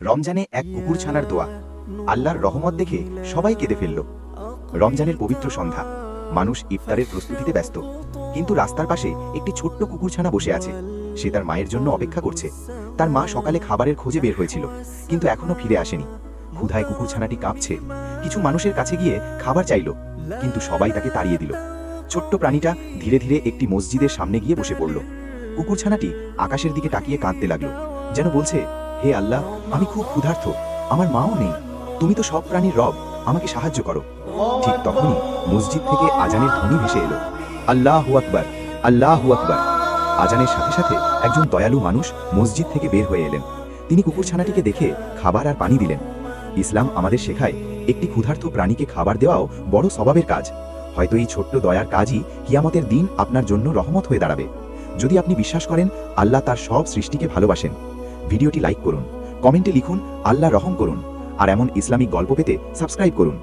রমজানে এক কুকুরছানার দোয়া, আল্লাহর রহমত দেখে সবাই কেঁদে ফেলল। রমজানের পবিত্র সন্ধ্যা, মানুষ ইফতারের প্রস্তুতিতে ব্যস্ত, কিন্তু রাস্তার পাশে একটি ছোট্ট কুকুরছানা বসে আছে। সে তার মায়ের জন্য অপেক্ষা করছে। তার মা সকালে খাবারের খোঁজে বের হয়েছিল, কিন্তু এখনো ফিরে আসেনি। ক্ষুধায় কুকুরছানাটি কাঁপছে। কিছু মানুষের কাছে গিয়ে খাবার চাইল, কিন্তু সবাই তাকে তাড়িয়ে দিল। ছোট্ট প্রাণীটা ধীরে ধীরে একটি মসজিদের সামনে গিয়ে বসে পড়ল। কুকুরছানাটি আকাশের দিকে তাকিয়ে কাঁদতে লাগলো, যেন বলছে, হে আল্লাহ, আমি খুব ক্ষুধার্ত, আমার মাও নেই, তুমি তো সব প্রাণীর রব, আমাকে সাহায্য করো। ঠিক তখনই মসজিদ থেকে আজানের ধ্বনি ভেসে এলো, আল্লাহু আকবার, আল্লাহু আকবার। আজানের সাথে সাথে একজন দয়ালু মানুষ মসজিদ থেকে বের হয়ে এলেন। তিনি কুকুরছানাটিকে দেখে খাবার আর পানি দিলেন। ইসলাম আমাদের শেখায়, একটি ক্ষুধার্ত প্রাণীকে খাবার দেওয়াও বড় সওয়াবের কাজ। হয়তো এই ছোট্ট দয়ার কাজই কিয়ামতের দিন আপনার জন্য রহমত হয়ে দাঁড়াবে। যদি আপনি বিশ্বাস করেন আল্লাহ তার সব সৃষ্টিকে ভালোবাসেন, ভিডিওটি লাইক করুন, কমেন্টে লিখুন আল্লাহ রহম করুন, আর এমন ইসলামিক গল্প পেতে সাবস্ক্রাইব করুন।